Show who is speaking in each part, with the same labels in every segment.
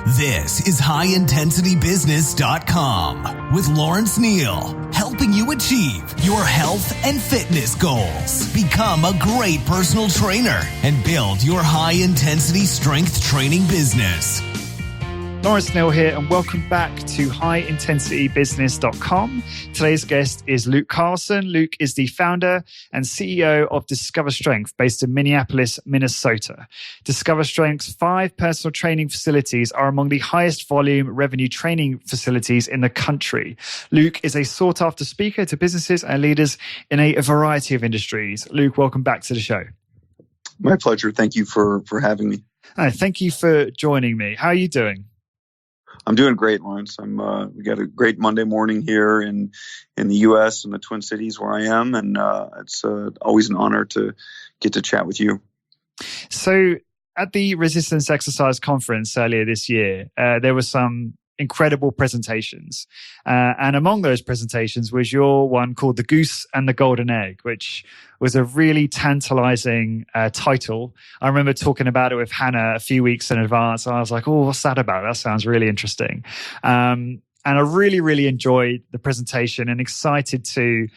Speaker 1: This is HighIntensityBusiness.com with Lawrence Neal, helping you achieve your health and fitness goals. Become a great personal trainer and build your high-intensity strength training business.
Speaker 2: Lawrence Neal here, and welcome back to HighIntensityBusiness.com. Today's guest is Luke Carlson. Luke is the founder and CEO of Discover Strength, based in Minneapolis, Minnesota. Discover Strength's 5 personal training facilities are among the highest volume revenue training facilities in the country. Luke is a sought-after speaker to businesses and leaders in a variety of industries. Luke, welcome back to the show.
Speaker 3: My pleasure. Thank you for having me.
Speaker 2: Thank you for joining me. How are you doing?
Speaker 3: I'm doing great, Lawrence. We got a great Monday morning here in the U.S. and the Twin Cities where I am, and it's always an honor to get to chat with you.
Speaker 2: So, at the Resistance Exercise Conference earlier this year, there were some incredible presentations, and among those presentations was your one called "The Goose and the Golden Egg," which was a really tantalizing title. I remember talking about it with Hannah a few weeks in advance, and I was like, "Oh, what's that about? That sounds really interesting." And I really, really enjoyed the presentation and excited to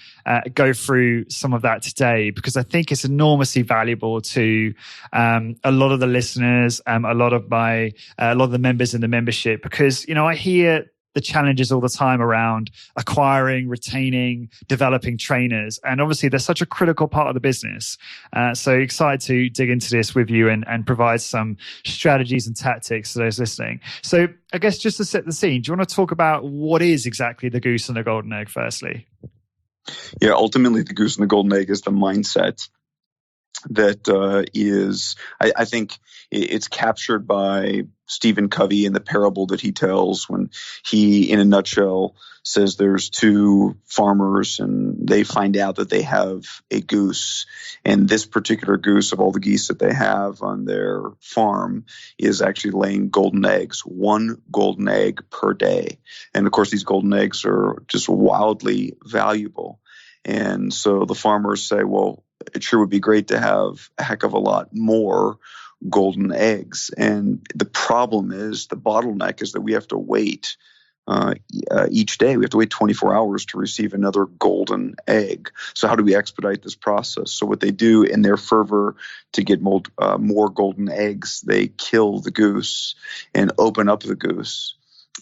Speaker 2: go through some of that today, because I think it's enormously valuable to a lot of the listeners, a lot of the members in the membership, because, you know, I hear the challenges all the time around acquiring, retaining, developing trainers. And obviously, they're such a critical part of the business. So excited to dig into this with you and provide some strategies and tactics to those listening. So I guess just to set the scene, do you want to talk about what is exactly the goose and the golden egg firstly?
Speaker 3: Yeah, ultimately, the goose and the golden egg is the mindset that is, I think it's captured by Stephen Covey in the parable that he tells when he, in a nutshell, says there's 2 farmers and they find out that they have a goose. And this particular goose, of all the geese that they have on their farm, is actually laying golden eggs, 1 golden egg per day. And of course, these golden eggs are just wildly valuable. And so the farmers say, well, it sure would be great to have a heck of a lot more golden eggs. And the problem is, the bottleneck is that we have to wait each day. We have to wait 24 hours to receive another golden egg. So how do we expedite this process? So what they do in their fervor to get more golden eggs, they kill the goose and open up the goose,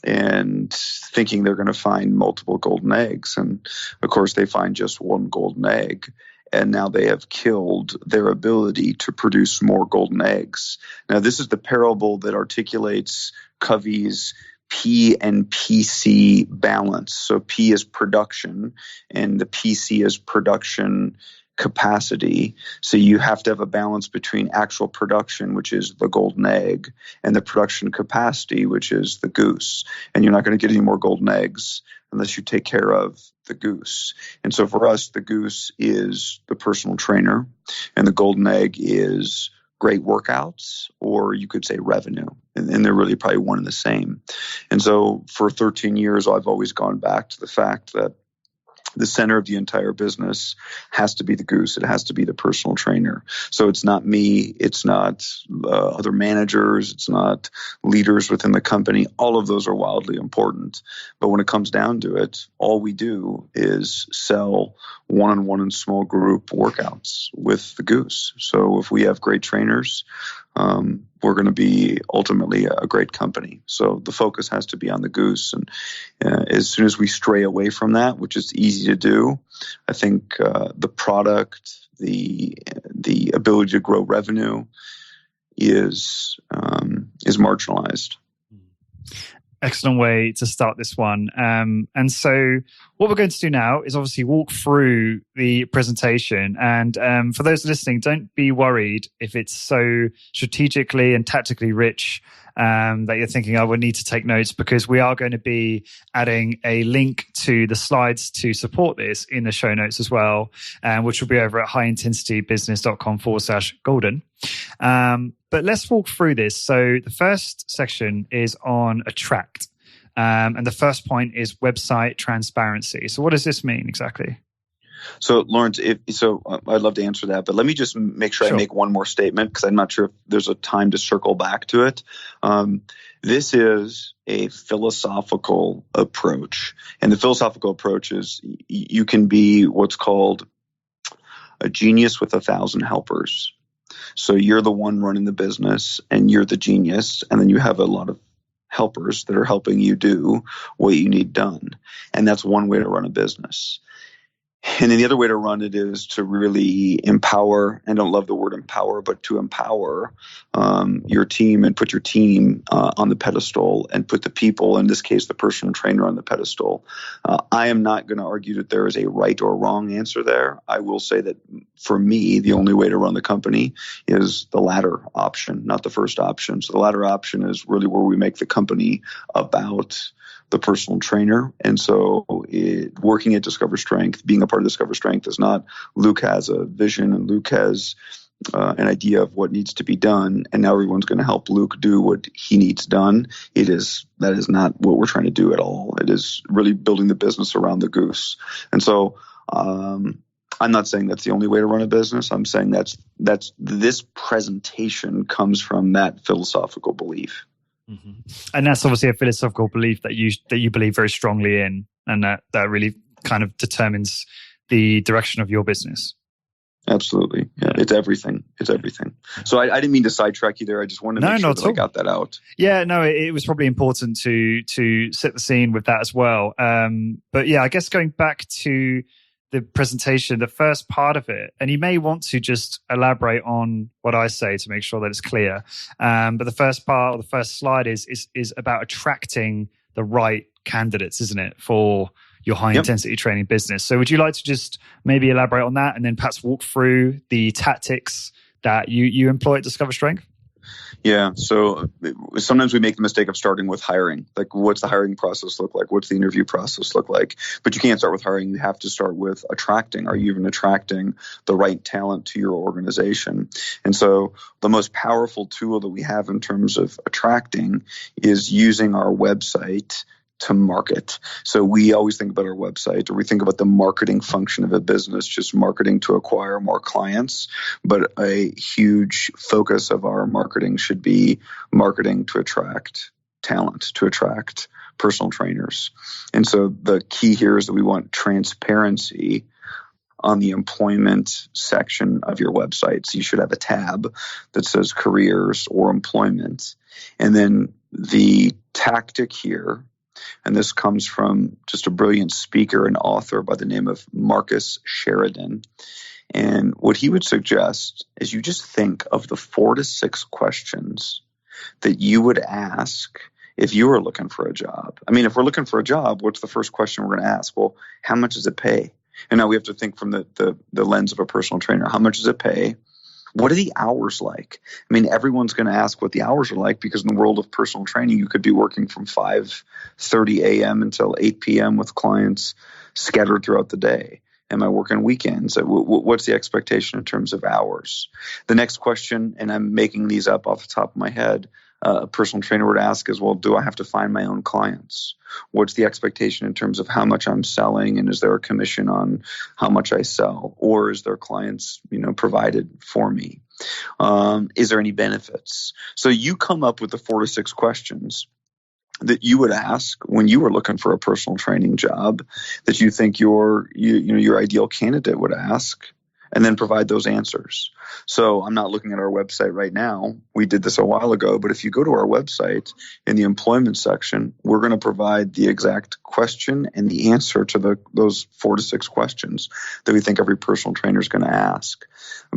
Speaker 3: and thinking they're going to find multiple golden eggs. And of course, they find just 1 golden egg. And now they have killed their ability to produce more golden eggs. Now, this is the parable that articulates Covey's P and PC balance. So P is production, and the PC is production capacity. So you have to have a balance between actual production, which is the golden egg, and the production capacity, which is the goose. And you're not going to get any more golden eggs unless you take care of the goose. And so for us, the goose is the personal trainer, and the golden egg is great workouts, or you could say revenue. And they're really probably one and the same. And so for 13 years, I've always gone back to the fact that the center of the entire business has to be the goose. It has to be the personal trainer. So it's not me. It's not other managers. It's not leaders within the company. All of those are wildly important. But when it comes down to it, all we do is sell one-on-one and small group workouts with the goose. So if we have great trainers, we're going to be ultimately a great company. So the focus has to be on the goose. And as soon as we stray away from that, which is easy to do, I think the product, the ability to grow revenue is marginalized.
Speaker 2: Excellent way to start this one. And so what we're going to do now is obviously walk through the presentation. And for those listening, don't be worried if it's so strategically and tactically rich that you're thinking, I would need to take notes, because we are going to be adding a link to the slides to support this in the show notes as well, which will be over at highintensitybusiness.com/golden. But let's walk through this. So the first section is on attract. And the first point is website transparency. So what does this mean exactly?
Speaker 3: So, Lawrence, I'd love to answer that, but let me just make sure I make one more statement because I'm not sure if there's a time to circle back to it. This is a philosophical approach, and the philosophical approach is you can be what's called a genius with 1,000 helpers. So you're the one running the business, and you're the genius, and then you have a lot of helpers that are helping you do what you need done, and that's one way to run a business. And then the other way to run it is to really empower, and don't love the word empower, but to empower your team and put your team on the pedestal and put the people, in this case, the personal trainer, on the pedestal. I am not going to argue that there is a right or wrong answer there. I will say that for me, the only way to run the company is the latter option, not the first option. So the latter option is really where we make the company about the personal trainer. And so working at Discover Strength, being a part of Discover Strength is not Luke has a vision and Luke has an idea of what needs to be done, and now everyone's going to help Luke do what he needs done. That is not what we're trying to do at all. It is really building the business around the Goose. And so I'm not saying that's the only way to run a business. I'm saying that's this presentation comes from that philosophical belief.
Speaker 2: Mm-hmm. And that's obviously a philosophical belief that you believe very strongly in, and that really kind of determines the direction of your business.
Speaker 3: Absolutely. Yeah. It's everything. So I didn't mean to sidetrack you there. I just wanted to make sure that I got that out.
Speaker 2: Yeah, no, it was probably important to set the scene with that as well. But yeah, I guess going back to the presentation, the first part of it, and you may want to just elaborate on what I say to make sure that it's clear. But the first part, or the first slide is about attracting the right candidates, isn't it, for your high intensity training business? So would you like to just maybe elaborate on that and then perhaps walk through the tactics that you employ at Discover Strength?
Speaker 3: Yeah. So sometimes we make the mistake of starting with hiring. Like, what's the hiring process look like? What's the interview process look like? But you can't start with hiring. You have to start with attracting. Are you even attracting the right talent to your organization? And so the most powerful tool that we have in terms of attracting is using our website to market. So we always think about our website, or we think about the marketing function of a business, just marketing to acquire more clients. But a huge focus of our marketing should be marketing to attract talent, to attract personal trainers. And so the key here is that we want transparency on the employment section of your website. So you should have a tab that says careers or employment. And then the tactic here, and this comes from just a brilliant speaker and author by the name of Marcus Sheridan. And what he would suggest is you just think of the 4 to 6 questions that you would ask if you were looking for a job. I mean, if we're looking for a job, what's the first question we're going to ask? Well, how much does it pay? And now we have to think from the lens of a personal trainer. How much does it pay? What are the hours like? I mean, everyone's going to ask what the hours are like, because in the world of personal training, you could be working from 5:30 a.m. until 8 p.m. with clients scattered throughout the day. Am I working weekends? What's the expectation in terms of hours? The next question, and I'm making these up off the top of my head, a personal trainer would ask is, well, do I have to find my own clients? What's the expectation in terms of how much I'm selling, and is there a commission on how much I sell, or is there clients, provided for me? Is there any benefits? So you come up with the 4 to 6 questions that you would ask when you were looking for a personal training job that you think your ideal candidate would ask, and then provide those answers. So I'm not looking at our website right now. We did this a while ago, but if you go to our website in the employment section, we're going to provide the exact question and the answer to those 4 to 6 questions that we think every personal trainer is going to ask.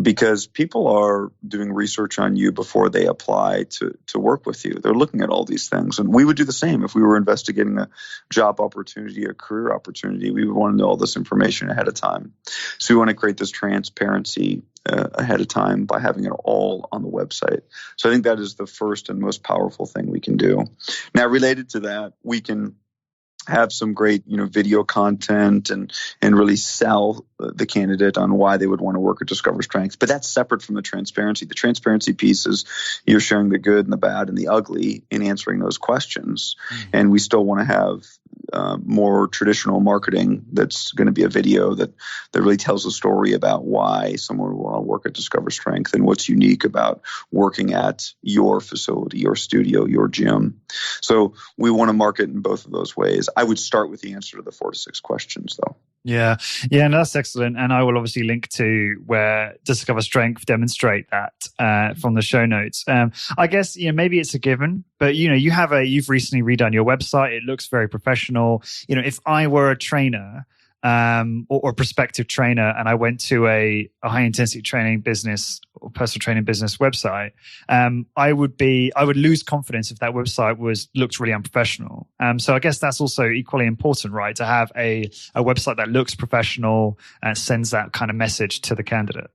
Speaker 3: Because people are doing research on you before they apply to work with you. They're looking at all these things. And we would do the same if we were investigating a job opportunity, a career opportunity. We would want to know all this information ahead of time. So we want to create this transparency ahead of time by having it all on the website. So I think that is the first and most powerful thing we can do. Now, related to that, we can have some great, video content and really sell the candidate on why they would want to work at Discover Strength. But that's separate from the transparency. The transparency piece is you're sharing the good and the bad and the ugly in answering those questions. Mm-hmm. And we still want to have more traditional marketing that's going to be a video that really tells a story about why someone would want to work at Discover Strength and what's unique about working at your facility, your studio, your gym. So we want to market in both of those ways. I would start with the answer to the 4 to 6 questions, though.
Speaker 2: Yeah, and that's excellent. And I will obviously link to where Discover Strength demonstrate that from the show notes. I guess maybe it's a given, but you've recently redone your website. It looks very professional. If I were a trainer or prospective trainer, and I went to a high intensity training business or personal training business website, I would lose confidence if that website looked really unprofessional. So I guess that's also equally important, right? To have a website that looks professional and sends that kind of message to the candidate.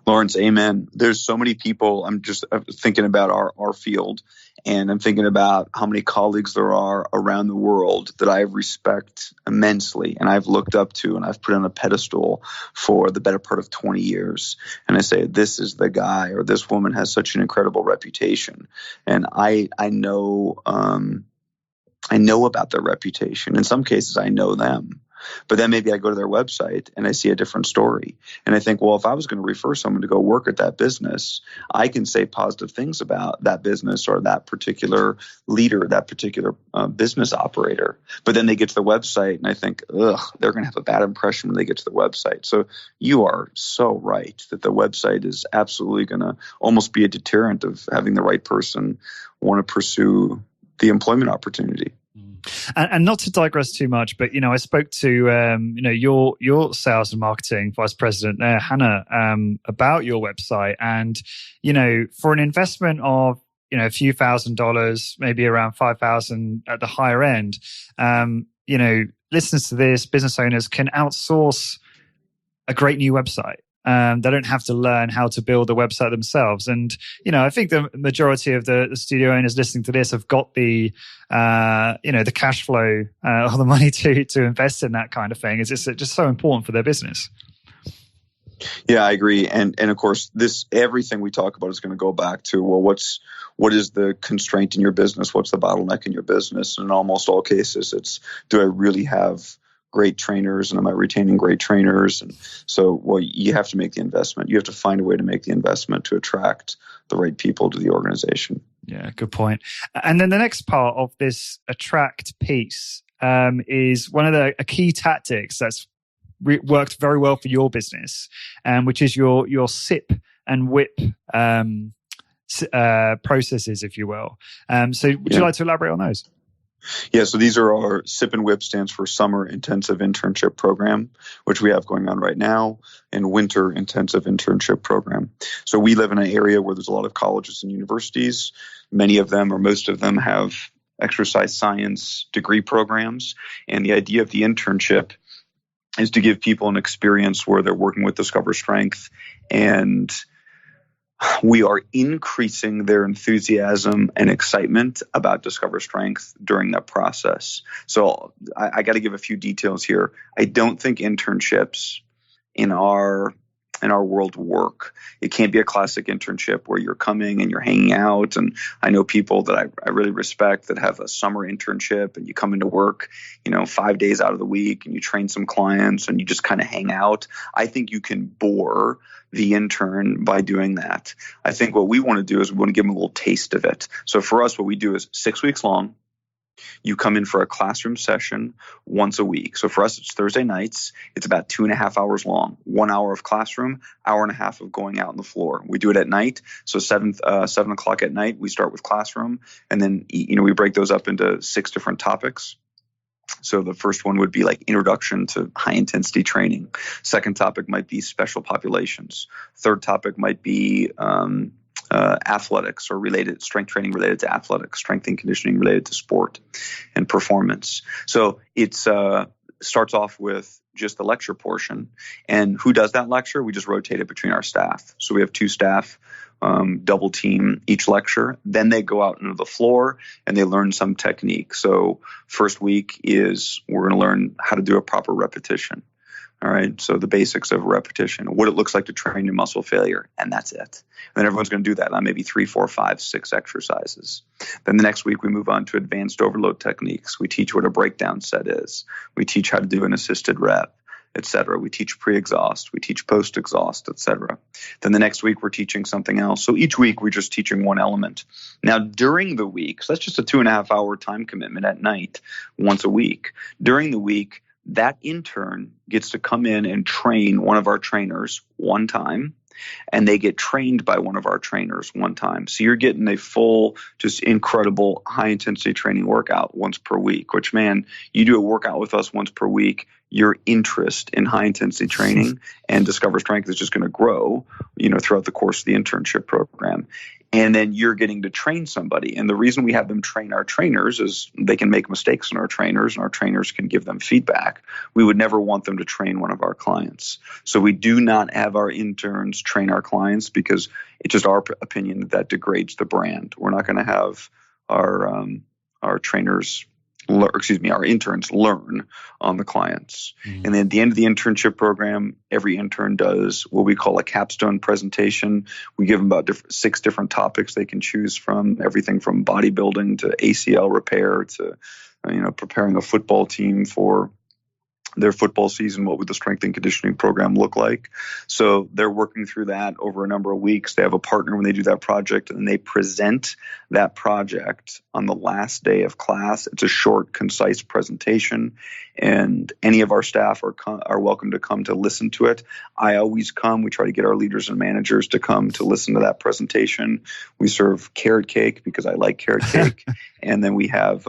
Speaker 3: Lawrence, amen. There's so many people. I'm just thinking about our field, and I'm thinking about how many colleagues there are around the world that I respect immensely and I've looked up to and I've put on a pedestal for the better part of 20 years. And I say, this is the guy, or this woman has such an incredible reputation. And I know about their reputation. In some cases, I know them. But then maybe I go to their website and I see a different story. And I think, well, if I was going to refer someone to go work at that business, I can say positive things about that business or that particular leader, that particular business operator. But then they get to the website and I think, they're going to have a bad impression when they get to the website. So you are so right that the website is absolutely going to almost be a deterrent of having the right person want to pursue the employment opportunity.
Speaker 2: And not to digress too much, but I spoke to your sales and marketing vice president there, Hannah, about your website, and for an investment of a few $1,000s, maybe around $5,000 at the higher end, listeners to this, business owners can outsource a great new website. They don't have to learn how to build a website themselves. And, I think the majority of the studio owners listening to this have got the cash flow or the money to invest in that kind of thing. It's just so important for their business.
Speaker 3: Yeah, I agree. And of course, everything we talk about is going to go back to, well, what is the constraint in your business? What's the bottleneck in your business? And in almost all cases, it's, do I really have great trainers, and am I retaining great trainers? And so, well, you have to make the investment. You have to find a way to make the investment to attract the right people to the organization.
Speaker 2: Yeah, good point. And then the next part of this attract piece is one of the key tactics that's worked very well for your business, which is your SIP and WHIP processes, if you will. So would you like to elaborate on those?
Speaker 3: Yeah, so these are our SIP and WHIP, stands for Summer Intensive Internship Program, which we have going on right now, and Winter Intensive Internship Program. So we live in an area where there's a lot of colleges and universities. Many of them, or most of them, have exercise science degree programs. And the idea of the internship is to give people an experience where they're working with Discover Strength, and we are increasing their enthusiasm and excitement about Discover Strength during that process. So I got to give a few details here. I don't think internships in our world work. It can't be a classic internship where you're coming and you're hanging out. And I know people that I really respect that have a summer internship, and you come into work, 5 days out of the week, and you train some clients and you just kind of hang out. I think you can bore the intern by doing that. I think what we want to do is we want to give them a little taste of it. So for us, what we do is 6 weeks long. You come in for a classroom session once a week. So for us, it's Thursday nights. It's about 2.5 hours long. 1 hour of classroom, hour and a half of going out on the floor. We do it at night. So 7 o'clock at night, we start with classroom, and then we break those up into 6 different topics. So the first one would be like introduction to high intensity training. Second topic might be special populations. Third topic might be athletics or related strength training related to athletics, strength and conditioning related to sport and performance. So it's starts off with just the lecture portion. And who does that lecture? We just rotate it between our staff. So we have 2 staff, double team each lecture. Then they go out into the floor and they learn some technique. So first week is we're going to learn how to do a proper repetition. All right. So the basics of repetition, what it looks like to train your muscle failure, and that's it. And then everyone's going to do that on maybe 3, 4, 5, 6 exercises. Then the next week we move on to advanced overload techniques. We teach what a breakdown set is. We teach how to do an assisted rep, etc. We teach pre-exhaust, we teach post-exhaust, etc. Then the next week we're teaching something else. So each week we're just teaching one element. Now during the week, so that's just a 2.5 hour time commitment at night, once a week. During the week, that intern gets to come in and train one of our trainers one time, and they get trained by one of our trainers one time. So you're getting a full, just incredible high-intensity training workout once per week, which, man, you do a workout with us once per week, your interest in high-intensity training and Discover Strength is just going to grow, throughout the course of the internship program. And then you're getting to train somebody. And the reason we have them train our trainers is they can make mistakes in our trainers, and our trainers can give them feedback. We would never want them to train one of our clients. So we do not have our interns train our clients because it's just our opinion that degrades the brand. We're not going to have our trainers, our interns learn on the clients. Mm-hmm. And then at the end of the internship program, every intern does what we call a capstone presentation. We give them about 6 different topics they can choose from, everything from bodybuilding to ACL repair to, preparing a football team for their football season. What would the strength and conditioning program look like? So they're working through that over a number of weeks. They have a partner when they do that project, and they present that project on the last day of class. It's a short, concise presentation, and any of our staff are welcome to come to listen to it. I always come. We try to get our leaders and managers to come to listen to that presentation. We serve carrot cake because I like carrot cake, and then we have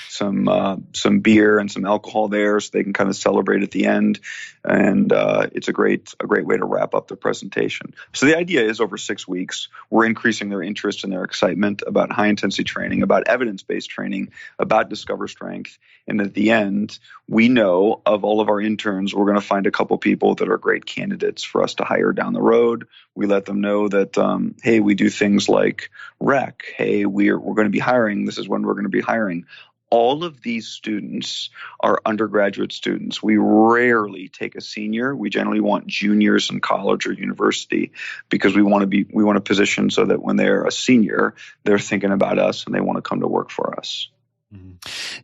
Speaker 3: some beer and some alcohol there, so they can kind of celebrate at the end. And it's a great way to wrap up the presentation. So the idea is over 6 weeks, we're increasing their interest and their excitement about high intensity training, about evidence-based training, about Discover Strength. And at the end, we know of all of our interns, we're going to find a couple people that are great candidates for us to hire down the road. We let them know that, hey, we do things like rec. Hey, we're going to be hiring. This is when we're going to be hiring. All of these students are undergraduate students. We rarely take a senior. We generally want juniors in college or university because we want to position so that when they're a senior, they're thinking about us and they want to come to work for us.
Speaker 2: Do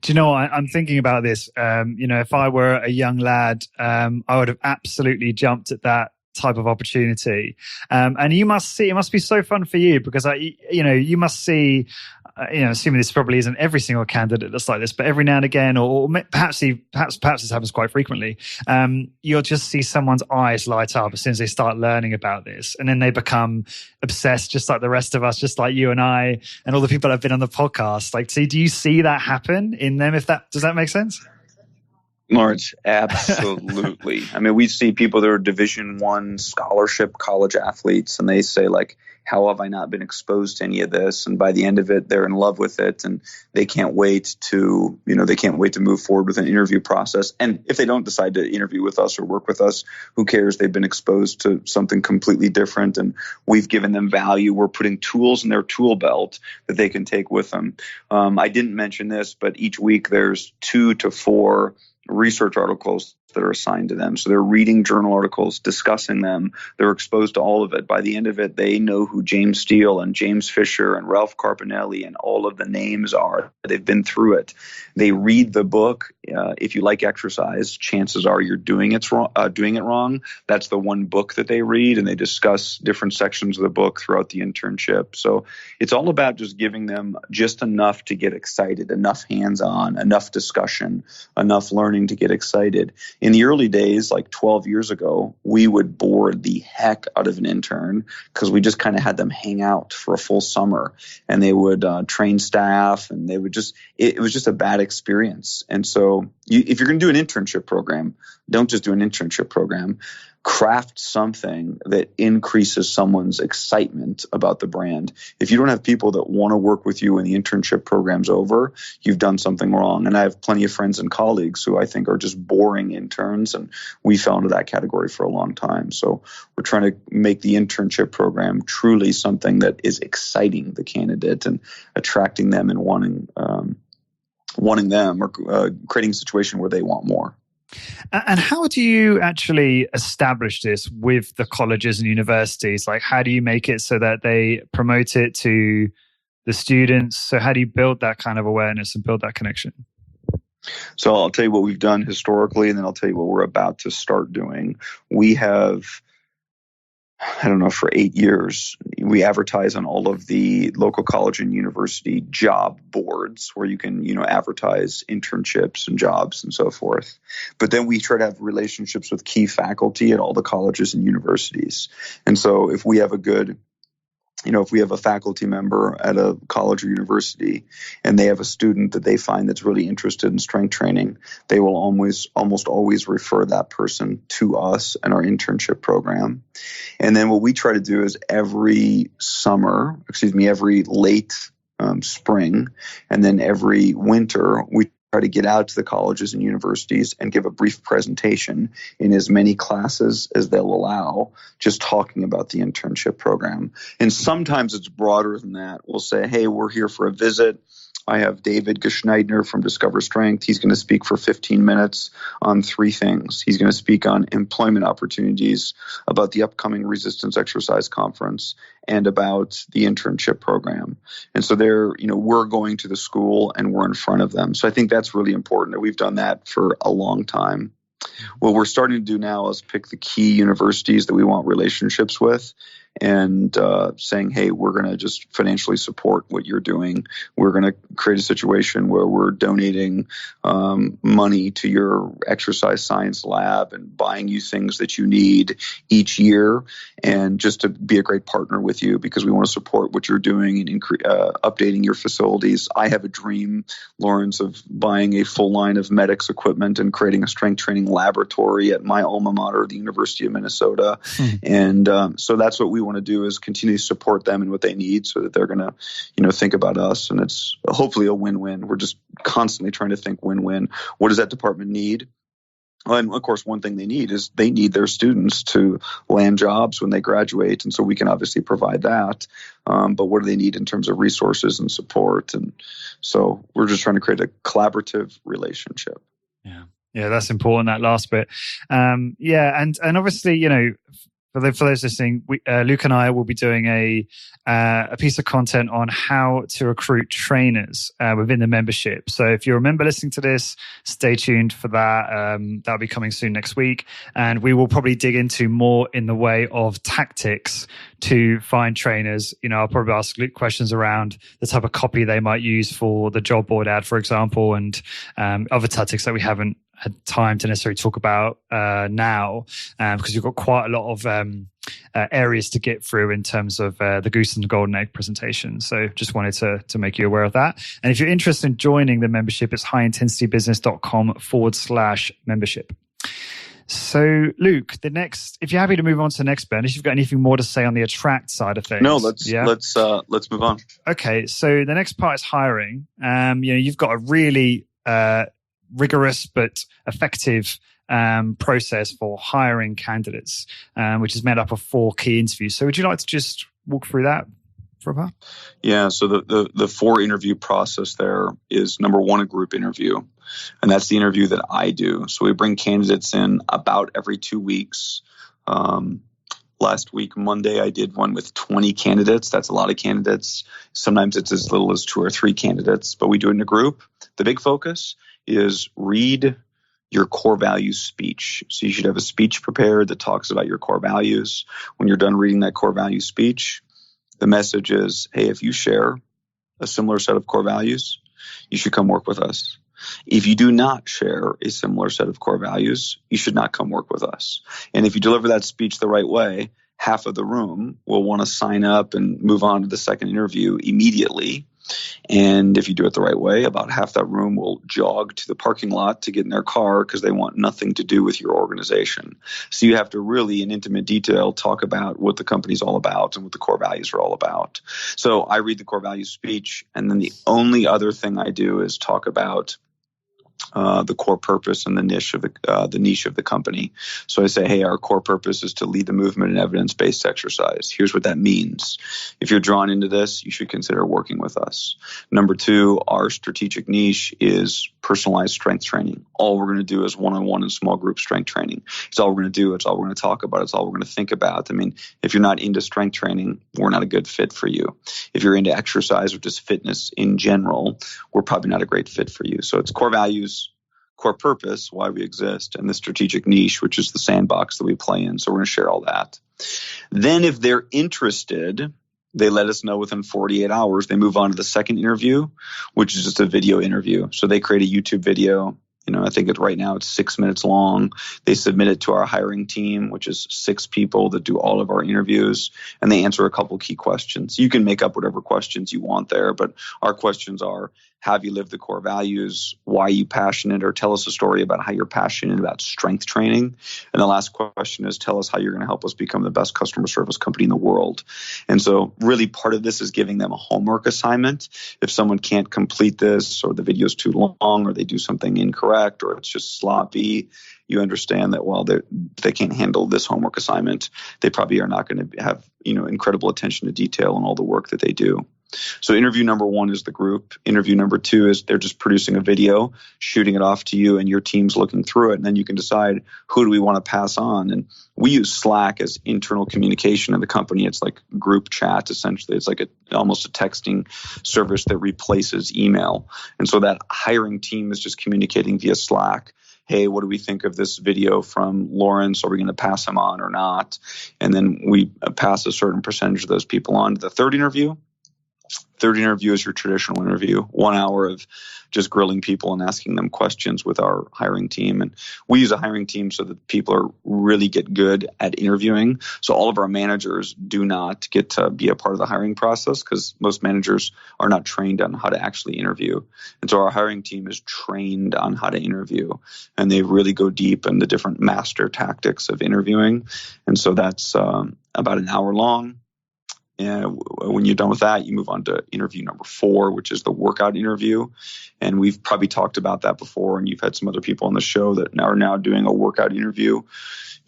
Speaker 2: you know, I'm thinking about this. If I were a young lad, I would have absolutely jumped at that type of opportunity. And it must be so fun for you because you must see, assuming this probably isn't every single candidate that's like this, but every now and again, or perhaps this happens quite frequently, you'll just see someone's eyes light up as soon as they start learning about this. And then they become obsessed, just like the rest of us, just like you and I, and all the people that have been on the podcast. Do you see that happen in them? Does that make sense?
Speaker 3: Lawrence, absolutely. I mean, we see people that are Division I scholarship college athletes, and they say, how have I not been exposed to any of this? And by the end of it, they're in love with it, and they can't wait to move forward with an interview process. And if they don't decide to interview with us or work with us, who cares? They've been exposed to something completely different, and we've given them value. We're putting tools in their tool belt that they can take with them. I didn't mention this, but each week there's 2 to 4 research articles that are assigned to them. So they're reading journal articles, discussing them. They're exposed to all of it. By the end of it, they know who James Steele and James Fisher and Ralph Carpinelli and all of the names are. They've been through it. They read the book. If you like exercise, chances are you're doing it wrong. That's the one book that they read, and they discuss different sections of the book throughout the internship. So it's all about just giving them just enough to get excited, enough hands-on, enough discussion, enough learning to get excited. In the early days, like 12 years ago, we would bore the heck out of an intern because we just kind of had them hang out for a full summer, and they would train staff, and it was just a bad experience. And so if you're going to do an internship program, don't just do an internship program. Craft something that increases someone's excitement about the brand. If you don't have people that want to work with you when the internship program's over, you've done something wrong. And I have plenty of friends and colleagues who I think are just boring interns, and we fell into that category for a long time. So we're trying to make the internship program truly something that is exciting the candidate and attracting them and wanting them, or creating a situation where they want more.
Speaker 2: And how do you actually establish this with the colleges and universities? Like, how do you make it so that they promote it to the students? So how do you build that kind of awareness and build that connection?
Speaker 3: So I'll tell you what we've done historically, and then I'll tell you what we're about to start doing. We have, I don't know, for 8 years, we advertise on all of the local college and university job boards where you can, advertise internships and jobs and so forth. But then we try to have relationships with key faculty at all the colleges and universities. And so if we have if we have a faculty member at a college or university and they have a student that they find that's really interested in strength training, they will almost always refer that person to us and our internship program. And then what we try to do is every late spring, and then every winter, we try to get out to the colleges and universities and give a brief presentation in as many classes as they'll allow, just talking about the internship program. And sometimes it's broader than that. We'll say, hey, we're here for a visit. I have David Geschneidner from Discover Strength. He's going to speak for 15 minutes on 3 things. He's going to speak on employment opportunities, about the upcoming resistance exercise conference, and about the internship program. And so we're going to the school and we're in front of them. So I think that's really important. We've done that for a long time. What we're starting to do now is pick the key universities that we want relationships with and saying, hey, we're going to just financially support what you're doing. We're going to create a situation where we're donating money to your exercise science lab and buying you things that you need each year, and just to be a great partner with you because we want to support what you're doing and updating your facilities. I have a dream, Lawrence, of buying a full line of medics equipment and creating a strength training laboratory at my alma mater, the University of Minnesota. And so that's what we want to do, is continue to support them in what they need so that they're going to, think about us. And it's hopefully a win-win. We're just constantly trying to think win-win. What does that department need? And of course, one thing they need is they need their students to land jobs when they graduate. And so we can obviously provide that. But what do they need in terms of resources and support? And so we're just trying to create a collaborative relationship.
Speaker 2: Yeah, that's important, that last bit. And obviously, for those listening, Luke and I will be doing a piece of content on how to recruit trainers within the membership. So if you're a member listening to this, stay tuned for that. That'll be coming soon next week. And we will probably dig into more in the way of tactics to find trainers. I'll probably ask Luke questions around the type of copy they might use for the job board ad, for example, and other tactics that we haven't had time to necessarily talk about now, because you've got quite a lot of areas to get through in terms of the Goose and the Golden Egg presentation. So just wanted to make you aware of that. And if you're interested in joining the membership, it's highintensitybusiness.com/membership. So Luke, if you're happy to move on to the next bit, if you've got anything more to say on the attract side of things.
Speaker 3: No, let's move on.
Speaker 2: Okay. So the next part is hiring. You've got a really rigorous but effective process for hiring candidates, which is made up of 4 key interviews. So would you like to just walk through that for a part?
Speaker 3: Yeah, so the 4 interview process there is, number 1, a group interview. And that's the interview that I do. So we bring candidates in about every 2 weeks. Last week, Monday, I did one with 20 candidates. That's a lot of candidates. Sometimes it's as little as 2 or 3 candidates, but we do it in a group. The big focus is read your core values speech. So you should have a speech prepared that talks about your core values. When you're done reading that core value speech, the message is, hey, if you share a similar set of core values, you should come work with us. If you do not share a similar set of core values, you should not come work with us. And if you deliver that speech the right way, half of the room will want to sign up and move on to the second interview immediately. And if you do it the right way, about half that room will jog to the parking lot to get in their car because they want nothing to do with your organization. So you have to really, in intimate detail, talk about what the company's all about and what the core values are all about. So I read the core values speech, and then the only other thing I do is talk about the core purpose and the niche of the company. So I say, hey, our core purpose is to lead the movement in evidence-based exercise. Here's what that means. If you're drawn into this, you should consider working with us. Number 2, our strategic niche is personalized strength training. All we're going to do is one-on-one and small group strength training. It's all we're going to do. It's all we're going to talk about. It's all we're going to think about. I mean, if you're not into strength training, we're not a good fit for you. If you're into exercise or just fitness in general, we're probably not a great fit for you. So it's core values, core purpose, why we exist, and the strategic niche, which is the sandbox that we play in. So we're going to share all that. Then if they're interested, they let us know within 48 hours. They move on to the second interview, which is just a video interview. So they create a YouTube video. I think right now it's 6 minutes long. They submit it to our hiring team, which is 6 people that do all of our interviews, and they answer a couple key questions. You can make up whatever questions you want there, but our questions are, have you lived the core values? Why are you passionate? Or tell us a story about how you're passionate about strength training. And the last question is, tell us how you're going to help us become the best customer service company in the world. And so really part of this is giving them a homework assignment. If someone can't complete this, or the video is too long, or they do something incorrect, or it's just sloppy, you understand that while they can't handle this homework assignment, they probably are not going to have incredible attention to detail in all the work that they do. So interview number 1 is the group. Interview number 2 is they're just producing a video, shooting it off to you, and your team's looking through it. And then you can decide, who do we want to pass on? And we use Slack as internal communication in the company. It's like group chat, essentially. It's like almost a texting service that replaces email. And so that hiring team is just communicating via Slack. Hey, what do we think of this video from Lawrence? Are we going to pass him on or not? And then we pass a certain percentage of those people on to the third interview. Third interview is your traditional interview, 1 hour of just grilling people and asking them questions with our hiring team. And we use a hiring team so that people really get good at interviewing. So all of our managers do not get to be a part of the hiring process, because most managers are not trained on how to actually interview. And so our hiring team is trained on how to interview, and they really go deep in the different master tactics of interviewing. And so that's about an hour long. And when you're done with that, you move on to interview number 4, which is the workout interview. And we've probably talked about that before, and you've had some other people on the show that are now doing a workout interview.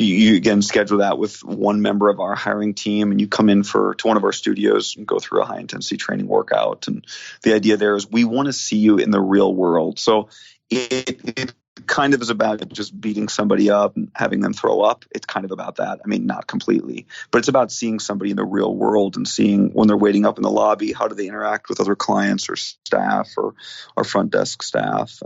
Speaker 3: You again schedule that with one member of our hiring team, and you come in to one of our studios and go through a high intensity training workout. And the idea there is we want to see you in the real world. So it kind of is about just beating somebody up and having them throw up. It's kind of about that. I mean, not completely, but it's about seeing somebody in the real world and seeing when they're waiting up in the lobby, how do they interact with other clients or staff or our front desk staff.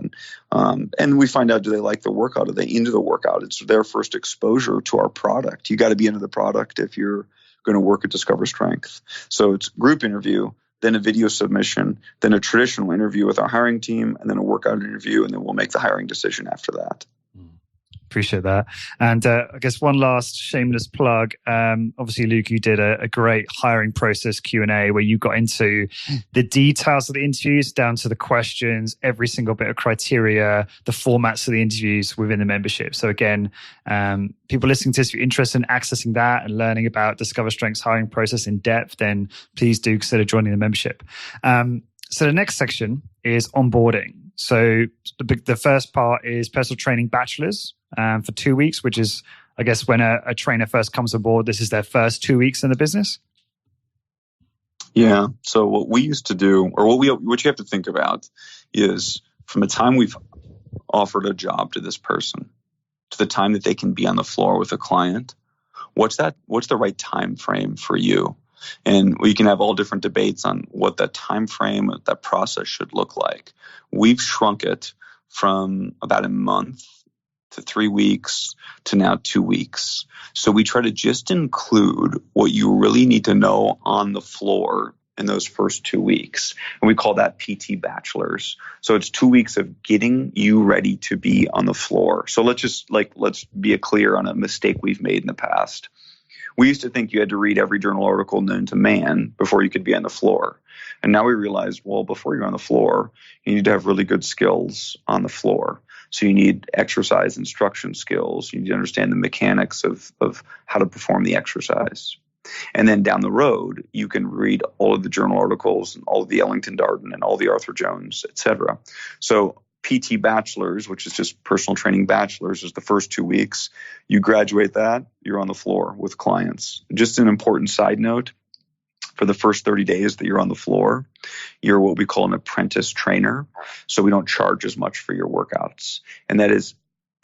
Speaker 3: And we find out, do they like the workout? Are they into the workout? It's their first exposure to our product. You got to be into the product if you're going to work at Discover Strength. So it's group interview, then a video submission, then a traditional interview with our hiring team, and then a workout interview, and then we'll make the hiring decision after that.
Speaker 2: Appreciate that. And I guess one last shameless plug. Obviously, Luke, you did a great hiring process Q&A where you got into the details of the interviews down to the questions, every single bit of criteria, the formats of the interviews within the membership. So again, people listening to this, if you're interested in accessing that and learning about Discover Strength's hiring process in depth, then please do consider joining the membership. So the next section is onboarding. So the first part is personal training bachelors for 2 weeks, which is, I guess, when a trainer first comes aboard, this is their first 2 weeks in the business.
Speaker 3: Yeah. So what we used to do, or what you have to think about is from the time we've offered a job to this person to the time that they can be on the floor with a client, what's the right time frame for you? And we can have all different debates on what that time frame, what that process should look like. We've shrunk it from about a month to 3 weeks to now 2 weeks. So we try to just include what you really need to know on the floor in those first 2 weeks. And we call that PT Bachelors. So it's 2 weeks of getting you ready to be on the floor. So let's be clear on a mistake we've made in the past. We used to think you had to read every journal article known to man before you could be on the floor. And now we realize, well, before you're on the floor, you need to have really good skills on the floor. So you need exercise instruction skills. You need to understand the mechanics of how to perform the exercise. And then down the road, you can read all of the journal articles and all of the Ellington Darden and all the Arthur Jones, et cetera. So PT Bachelors, which is just personal training bachelors, is the first 2 weeks. You graduate that, you're on the floor with clients. Just an important side note, for the first 30 days that you're on the floor, you're what we call an apprentice trainer. So we don't charge as much for your workouts. And that is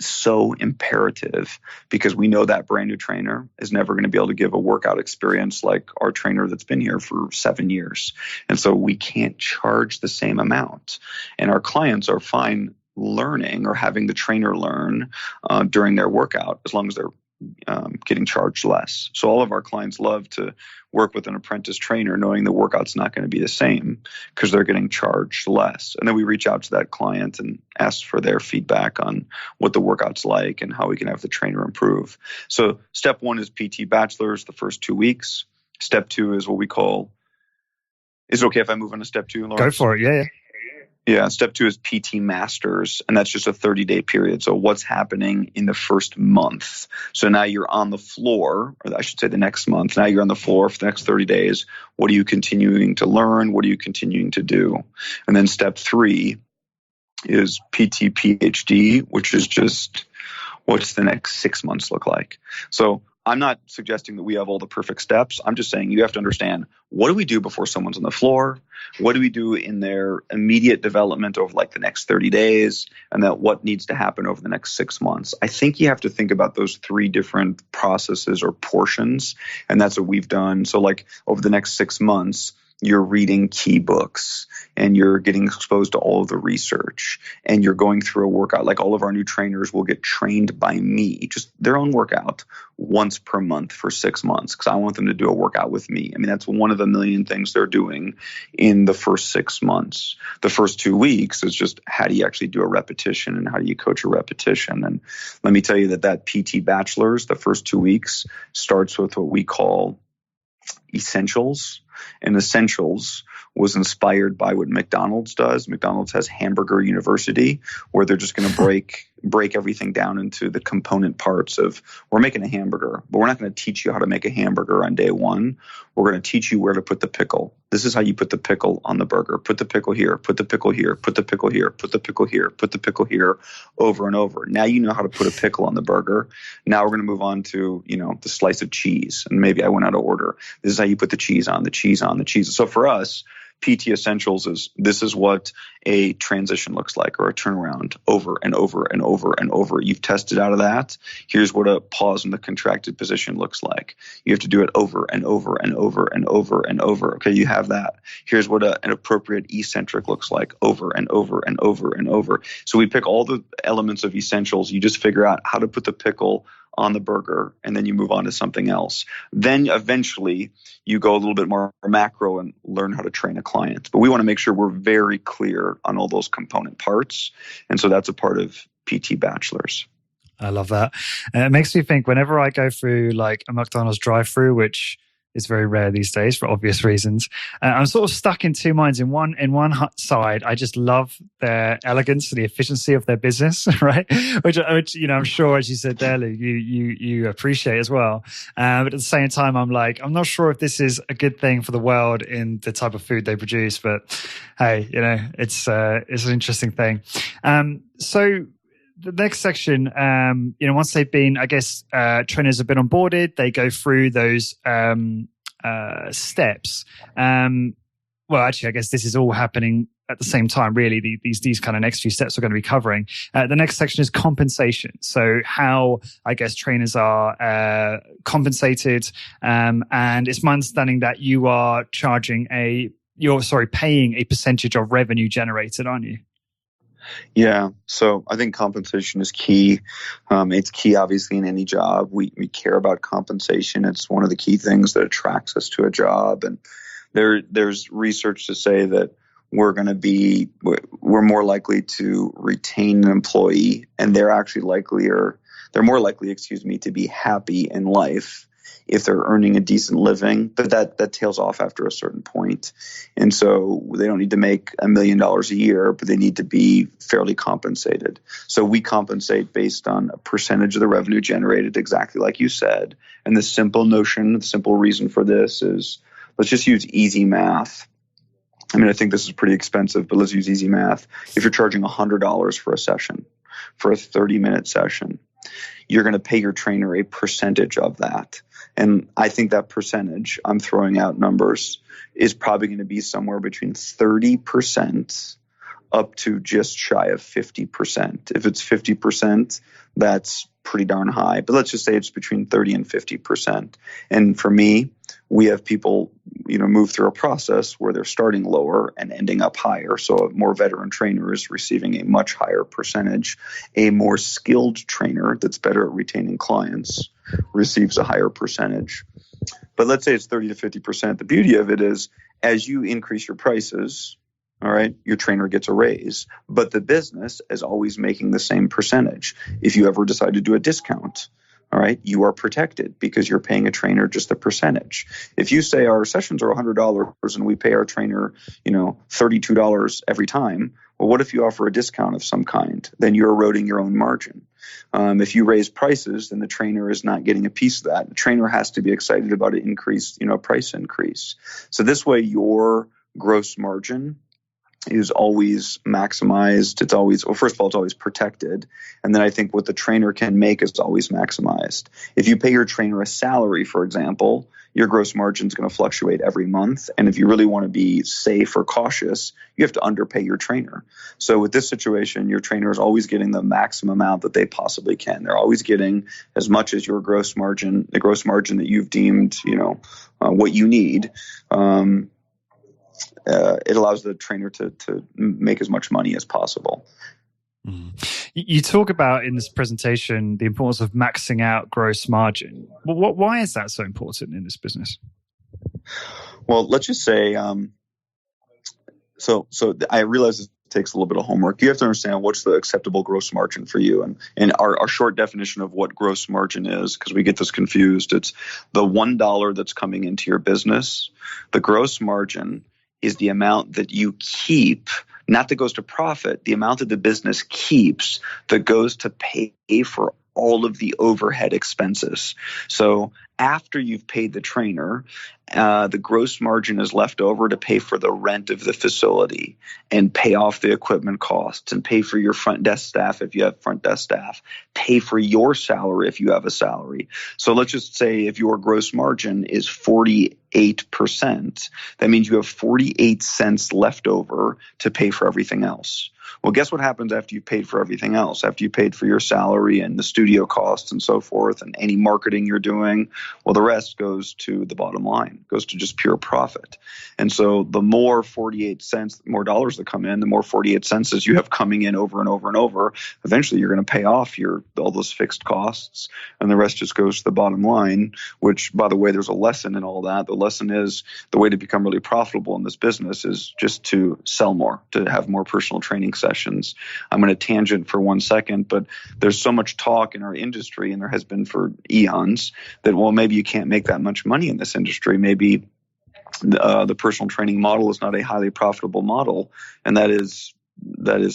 Speaker 3: so imperative because we know that brand new trainer is never going to be able to give a workout experience like our trainer that's been here for 7 years. And so we can't charge the same amount. And our clients are fine learning or having the trainer learn during their workout as long as they're getting charged less. So all of our clients love to work with an apprentice trainer knowing the workout's not going to be the same because they're getting charged less. And then we reach out to that client and ask for their feedback on what the workout's like and how we can have the trainer improve. So step 1 is PT Bachelors, the first 2 weeks. Step 2 is what we call, is it okay if I move on to step 2, Lawrence?
Speaker 2: Go for it. Yeah.
Speaker 3: Yeah, step 2 is PT Masters, and that's just a 30-day period. So what's happening in the first month? So now you're on the floor, or I should say the next month. Now you're on the floor for the next 30 days. What are you continuing to learn? What are you continuing to do? And then step 3 is PT PhD, which is just what's the next 6 months look like? So I'm not suggesting that we have all the perfect steps. I'm just saying you have to understand, what do we do before someone's on the floor? What do we do in their immediate development over like the next 30 days? And then what needs to happen over the next 6 months? I think you have to think about those 3 different processes or portions. And that's what we've done. So like over the next 6 months, you're reading key books and you're getting exposed to all of the research and you're going through a workout. Like all of our new trainers will get trained by me, just their own workout once per month for 6 months because I want them to do a workout with me. I mean, that's one of a million things they're doing in the first 6 months. The first 2 weeks is just how do you actually do a repetition and how do you coach a repetition? And let me tell you that PT Bachelors, the first 2 weeks starts with what we call essentials. And essentials was inspired by what McDonald's does. McDonald's has Hamburger University, where they're just going to break everything down into the component parts of, we're making a hamburger, but we're not going to teach you how to make a hamburger on day 1. We're going to teach you where to put the pickle. This is how you put the pickle on the burger. Put the pickle here, put the pickle here, put the pickle here, put the pickle here, put the pickle here, over and over. Now you know how to put a pickle on the burger. Now we're going to move on to, the slice of cheese. And maybe I went out of order. This is how you put the cheese on, the cheese on, the cheese. So for us, PT Essentials this is what a transition looks like, or a turnaround over and over and over and over. You've tested out of that. Here's what a pause in the contracted position looks like. You have to do it over and over and over and over and over. Okay, you have that. Here's what an appropriate eccentric looks like, over and over and over and over. So we pick all the elements of essentials. You just figure out how to put the pickle on the burger, and then you move on to something else. Then eventually you go a little bit more macro and learn how to train a client. But we want to make sure we're very clear on all those component parts. And so that's a part of PT Bachelors.
Speaker 2: I love that. And it makes me think whenever I go through like a McDonald's drive-through, which is very rare these days for obvious reasons, I'm sort of stuck in 2 minds. In one side, I just love their elegance and the efficiency of their business, right? Which I'm sure, as you said there, Lou, you appreciate as well. But at the same time, I'm like, I'm not sure if this is a good thing for the world in the type of food they produce. But hey, it's an interesting thing. So the next section, once they've been, I guess, trainers have been onboarded, they go through those steps. Well, actually, I guess this is all happening at the same time, really. These kind of next few steps we're going to be covering. The next section is compensation. So how, I guess, trainers are compensated. And it's my understanding that you are paying a percentage of revenue generated, aren't you?
Speaker 3: Yeah. So I think compensation is key. It's key, obviously, in any job. We care about compensation. It's one of the key things that attracts us to a job. And there's research to say that we're more likely to retain an employee, and they're more likely, to be happy in life if they're earning a decent living, but that tails off after a certain point. And so they don't need to make $1 million a year, but they need to be fairly compensated. So we compensate based on a percentage of the revenue generated, exactly like you said. And the simple reason for this is, let's just use easy math. I mean, I think this is pretty expensive, but let's use easy math. If you're charging $100 for a session, for a 30-minute session, you're going to pay your trainer a percentage of that. And I think that percentage, I'm throwing out numbers, is probably going to be somewhere between 30% up to just shy of 50%. If it's 50%, that's pretty darn high. But let's just say it's between 30 and 50%. And for me, we have people, move through a process where they're starting lower and ending up higher. So a more veteran trainer is receiving a much higher percentage. A more skilled trainer that's better at retaining clients receives a higher percentage. But let's say it's 30 to 50%. The beauty of it is, as you increase your prices, all right, your trainer gets a raise, but the business is always making the same percentage. If you ever decide to do a discount, all right, you are protected because you're paying a trainer just a percentage. If you say our sessions are $100 and we pay our trainer, $32 every time, well, what if you offer a discount of some kind? Then you're eroding your own margin. If you raise prices, then the trainer is not getting a piece of that. The trainer has to be excited about an increase, price increase. So this way, your gross margin is always maximized. It's always, first of all, it's always protected. And then I think what the trainer can make is always maximized. If you pay your trainer a salary, for example, your gross margin is going to fluctuate every month. And if you really want to be safe or cautious, you have to underpay your trainer. So with this situation, your trainer is always getting the maximum amount that they possibly can. They're always getting as much as your gross margin, the gross margin that you've deemed, what you need. It allows the trainer to make as much money as possible.
Speaker 2: You talk about in this presentation the importance of maxing out gross margin. Well, why is that so important in this business?
Speaker 3: Well, let's just say, so I realize this takes a little bit of homework. You have to understand what's the acceptable gross margin for you. And our short definition of what gross margin is, because we get this confused, it's the $1 that's coming into your business. The gross margin is the amount that you keep, not that goes to profit, the amount that the business keeps that goes to pay for all of the overhead expenses. So after you've paid the trainer, the gross margin is left over to pay for the rent of the facility and pay off the equipment costs and pay for your front desk staff if you have front desk staff, pay for your salary if you have a salary. So let's just say if your gross margin is 48%, that means you have 48 cents left over to pay for everything else. Well, guess what happens after you paid for everything else? After you paid for your salary and the studio costs and so forth and any marketing you're doing, well, the rest goes to the bottom line, goes to just pure profit. And so the more 48 cents, more dollars that come in, the more 48 cents as you have coming in over and over and over, eventually you're going to pay off all those fixed costs, and the rest just goes to the bottom line, which, by the way, there's a lesson in all that. The lesson is the way to become really profitable in this business is just to sell more, to have more personal training sessions. I'm going to tangent for 1 second, but there's so much talk in our industry, and there has been for eons, that, well, maybe you can't make that much money in this industry. Maybe the personal training model is not a highly profitable model, and that is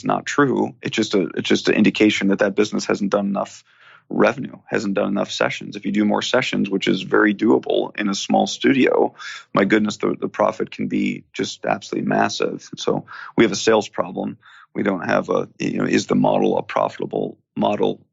Speaker 3: not true. It's just an indication that business hasn't done enough revenue, hasn't done enough sessions. If you do more sessions, which is very doable in a small studio, my goodness, the profit can be just absolutely massive. So we have a sales problem. We don't have is the model a profitable model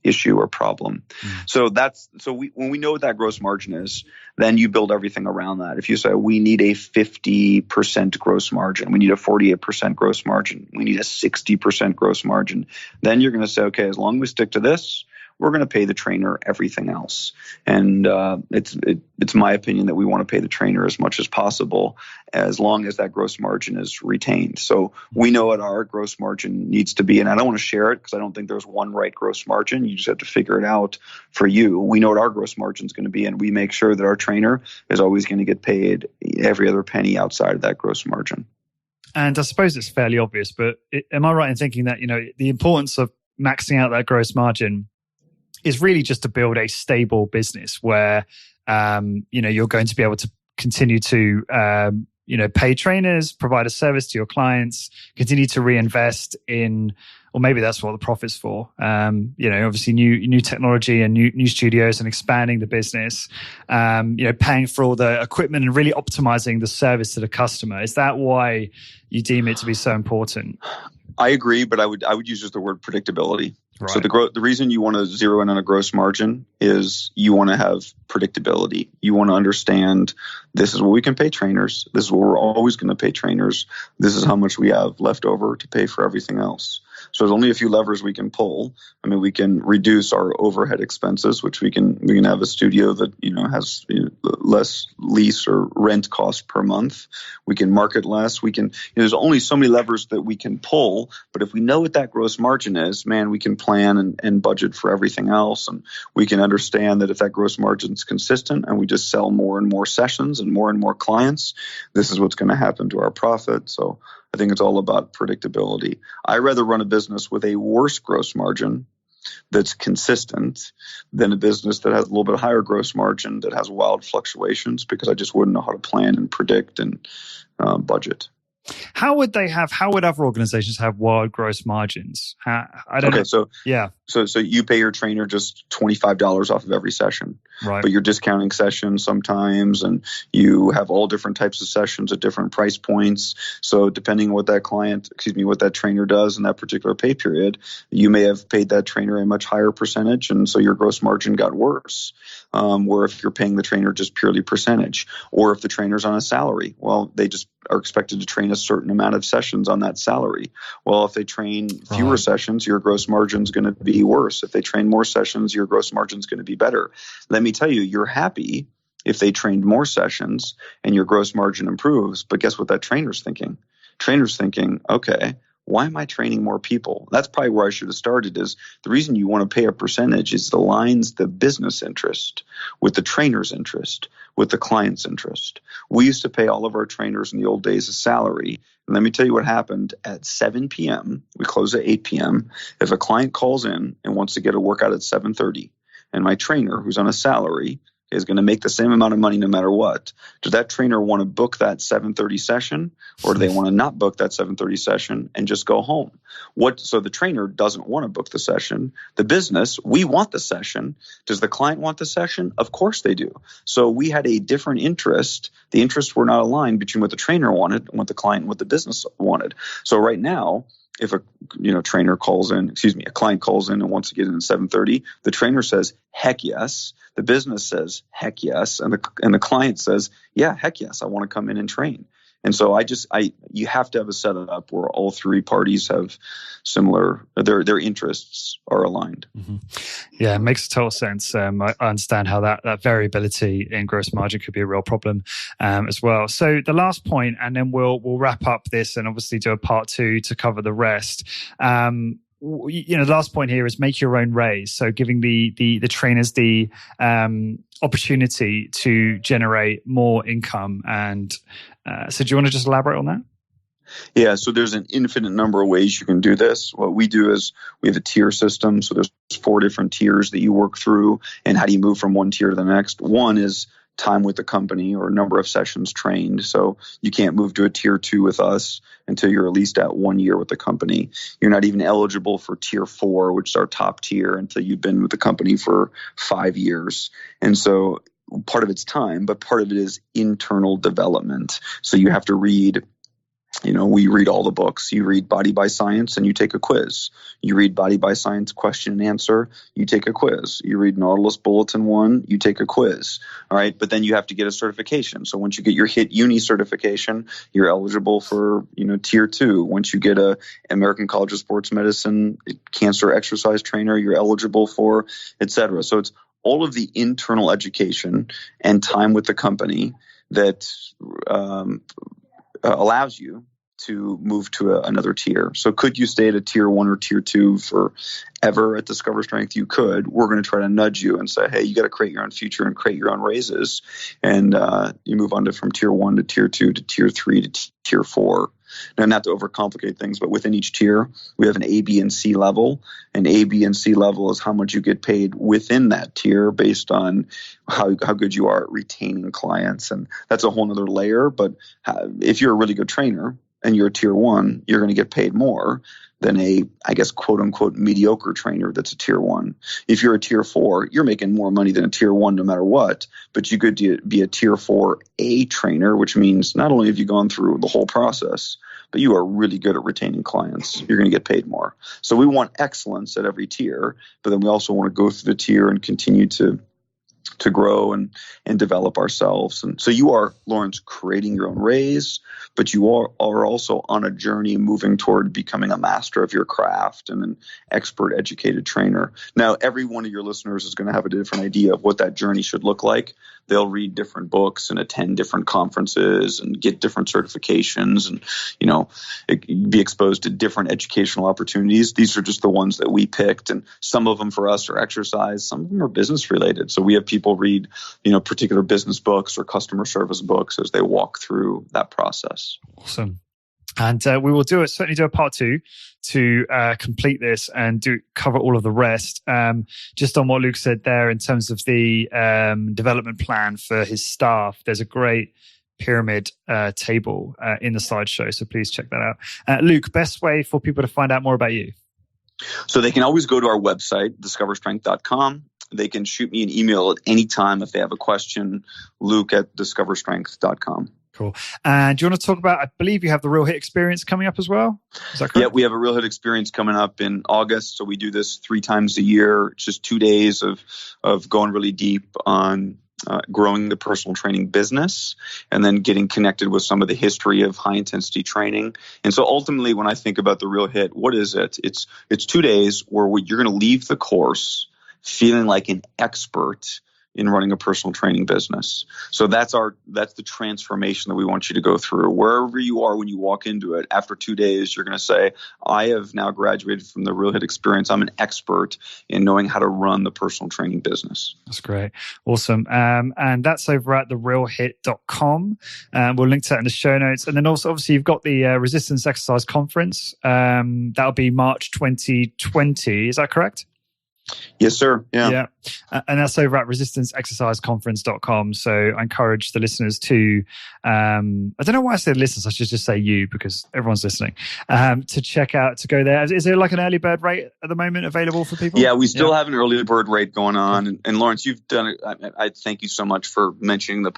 Speaker 3: issue or problem? So when we know what that gross margin is, then you build everything around that. If you say we need a 50% gross margin, we need a 48% gross margin, we need a 60% gross margin, then you're going to say, okay, as long as we stick to this, we're going to pay the trainer everything else. And it's my opinion that we want to pay the trainer as much as possible, as long as that gross margin is retained. So we know what our gross margin needs to be. And I don't want to share it because I don't think there's one right gross margin. You just have to figure it out for you. We know what our gross margin is going to be, and we make sure that our trainer is always going to get paid every other penny outside of that gross margin.
Speaker 2: And I suppose it's fairly obvious, but am I right in thinking that, the importance of maxing out that gross margin is really just to build a stable business where, you're going to be able to continue to pay trainers, provide a service to your clients, continue to reinvest in, or maybe that's what the profit's for. Obviously new technology and new studios and expanding the business, paying for all the equipment and really optimizing the service to the customer. Is that why you deem it to be so important?
Speaker 3: I agree, but I would use just the word predictability.
Speaker 2: Right.
Speaker 3: So the reason you want to zero in on a gross margin is you want to have predictability. You want to understand this is what we can pay trainers. This is what we're always going to pay trainers. This is how much we have left over to pay for everything else. So there's only a few levers we can pull. I mean, we can reduce our overhead expenses, which we can have a studio that has less lease or rent cost per month. We can market less. We can. There's only so many levers that we can pull. But if we know what that gross margin is, man, we can plan and budget for everything else, and we can understand that if that gross margin is consistent and we just sell more and more sessions and more clients, this is what's going to happen to our profit. So I think it's all about predictability. I rather run a business with a worse gross margin that's consistent than a business that has a little bit higher gross margin that has wild fluctuations, because I just wouldn't know how to plan and predict and budget.
Speaker 2: How would other organizations have wild gross margins? I don't know.
Speaker 3: So you pay your trainer just $25 off of every session,
Speaker 2: right?
Speaker 3: But you're discounting sessions sometimes, and you have all different types of sessions at different price points. So depending on what that trainer does in that particular pay period, you may have paid that trainer a much higher percentage, and so your gross margin got worse. Where if you're paying the trainer just purely percentage, or if the trainer's on a salary, well, they just are expected to train a certain amount of sessions on that salary. Well, if they train fewer sessions, your gross margin is going to be worse. If they train more sessions, your gross margin is going to be better. Let me tell you, you're happy if they trained more sessions and your gross margin improves. But guess what that trainer's thinking? Trainer's thinking, okay, why am I training more people? That's probably where I should have started. Is the reason you want to pay a percentage is it aligns the business interest with the trainer's interest, with the client's interest. We used to pay all of our trainers in the old days a salary. And let me tell you what happened at 7 p.m. We close at 8 p.m. If a client calls in and wants to get a workout at 7:30, and my trainer, who's on a salary, is going to make the same amount of money no matter what, does that trainer want to book that 7:30 session, or do they want to not book that 7:30 session and just go home? So the trainer doesn't want to book the session. The business, we want the session. Does the client want the session? Of course they do. So we had a different interest. The interests were not aligned between what the trainer wanted and what the client and what the business wanted. So right now, if a client calls in and wants to get in at 7:30, the trainer says, heck yes. The business says, heck yes. And the client says, yeah, heck yes, I want to come in and train. And so you have to have a setup where all three parties have similar, their interests are aligned.
Speaker 2: Mm-hmm. Yeah, it makes total sense. I understand how that variability in gross margin could be a real problem as well. So the last point, and then we'll wrap up this and obviously do a part 2 to cover the rest. The last point here is make your own raise. So giving the trainers the opportunity to generate more income. And so do you want to just elaborate on that?
Speaker 3: Yeah, so there's an infinite number of ways you can do this. What we do is we have a tier system. So there's 4 different tiers that you work through. And how do you move from one tier to the next? One is time with the company or number of sessions trained. So you can't move to a tier 2 with us until you're at least at 1 year with the company. You're not even eligible for tier 4, which is our top tier, until you've been with the company for 5 years. And so part of it's time, but part of it is internal development. So you have to read. We read all the books. You read Body by Science and you take a quiz. You read Body by Science question and answer, you take a quiz. You read Nautilus Bulletin 1, you take a quiz. All right. But then you have to get a certification. So once you get your HIT Uni certification, you're eligible for, tier 2. Once you get a American College of Sports Medicine cancer exercise trainer, you're eligible for, et cetera. So it's all of the internal education and time with the company that allows you to move to another tier. So could you stay at a tier 1 or tier 2 forever at Discover Strength? You could. We're going to try to nudge you and say, hey, you got to create your own future and create your own raises. And you move on from tier 1 to tier 2 to tier 3 to tier 4. Now, not to overcomplicate things, but within each tier, we have an A, B, and C level. And A, B, and C level is how much you get paid within that tier based on how good you are at retaining clients. And that's a whole nother layer. But if you're a really good trainer and you're a tier 1, you're going to get paid more than a, I guess, quote unquote, mediocre trainer that's a tier 1. If you're a tier 4, you're making more money than a tier 1 no matter what, but you could be a tier 4A trainer, which means not only have you gone through the whole process, but you are really good at retaining clients. You're going to get paid more. So we want excellence at every tier, but then we also want to go through the tier and continue to grow and develop ourselves. And so you are, Lawrence, creating your own raise, but you are also on a journey moving toward becoming a master of your craft and an expert educated trainer. Now, every one of your listeners is going to have a different idea of what that journey should look like. They'll read different books and attend different conferences and get different certifications and, be exposed to different educational opportunities. These are just the ones that we picked. And some of them for us are exercise. Some of them are business related. So we have people read, particular business books or customer service books as they walk through that process.
Speaker 2: Awesome. And we will certainly do a part 2 to complete this and cover all of the rest. Just on what Luke said there in terms of the development plan for his staff, there's a great pyramid table in the slideshow. So please check that out. Luke, best way for people to find out more about you?
Speaker 3: So they can always go to our website, discoverstrength.com. They can shoot me an email at any time if they have a question, luke@discoverstrength.com.
Speaker 2: Cool. And do you want to talk about, I believe you have the Real Hit Experience coming up as well? Is that correct?
Speaker 3: Yeah, we have a Real Hit Experience coming up in August. So we do this 3 times a year. It's just 2 days of going really deep on growing the personal training business and then getting connected with some of the history of high intensity training. And so ultimately, when I think about the Real Hit, what is it? It's 2 days where you're going to leave the course feeling like an expert in running a personal training business. So that's the transformation that we want you to go through. Wherever you are when you walk into it, after 2 days, you're going to say, I have now graduated from the Real Hit Experience. I'm an expert in knowing how to run the personal training business.
Speaker 2: That's great. Awesome. And that's over at therealhit.com. We'll link to that in the show notes. And then also, obviously, you've got the Resistance Exercise Conference. That'll be March 2020. Is that correct?
Speaker 3: Yes, sir. Yeah.
Speaker 2: And that's over at resistanceexerciseconference.com. So I encourage the listeners to, I don't know why I said listeners, I should just say you because everyone's listening, to check out, to go there. Is there like an early bird rate at the moment available for people?
Speaker 3: Yeah, we still have an early bird rate going on. And Lawrence, you've done it. I thank you so much for mentioning the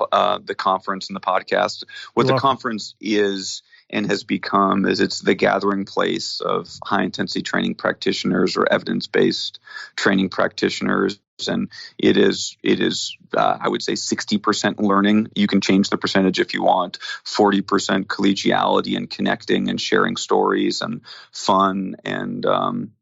Speaker 3: conference and the podcast. What the conference is and has become is it's the gathering place of high intensity training practitioners or evidence-based training practitioners. And it is I would say 60% learning. You can change the percentage if you want. 40% collegiality and connecting and sharing stories and fun. And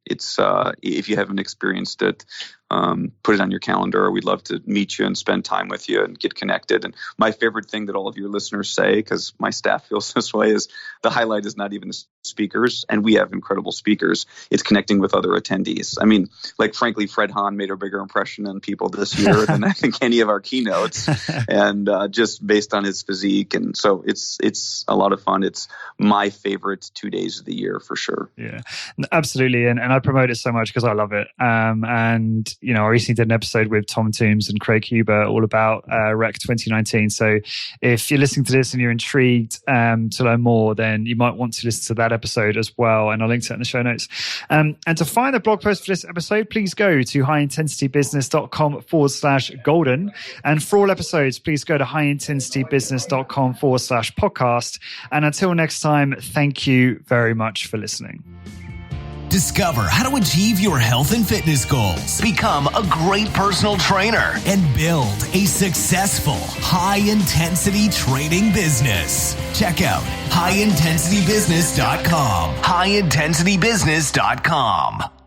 Speaker 3: it's if you haven't experienced it, put it on your calendar. We'd love to meet you and spend time with you and get connected. And my favorite thing that all of your listeners say, because my staff feels this way, is the highlight is not even the speakers, and we have incredible speakers. It's connecting with other attendees. I mean, like frankly, Fred Hahn made a bigger impression on people this year than I think any of our keynotes, and just based on his physique. And so it's a lot of fun. It's my favorite 2 days of the year for sure.
Speaker 2: Yeah, absolutely. And I promote it so much because I love it. And I recently did an episode with Tom Toombs and Craig Huber all about Rec 2019. So if you're listening to this and you're intrigued to learn more, then you might want to listen to that episode as well. And I'll link to it in the show notes. And to find the blog post for this episode, please go to highintensitybusiness.com/golden. And for all episodes, please go to highintensitybusiness.com/podcast. And until next time, thank you very much for listening.
Speaker 1: Discover how to achieve your health and fitness goals, become a great personal trainer, and build a successful high-intensity training business. Check out highintensitybusiness.com. highintensitybusiness.com.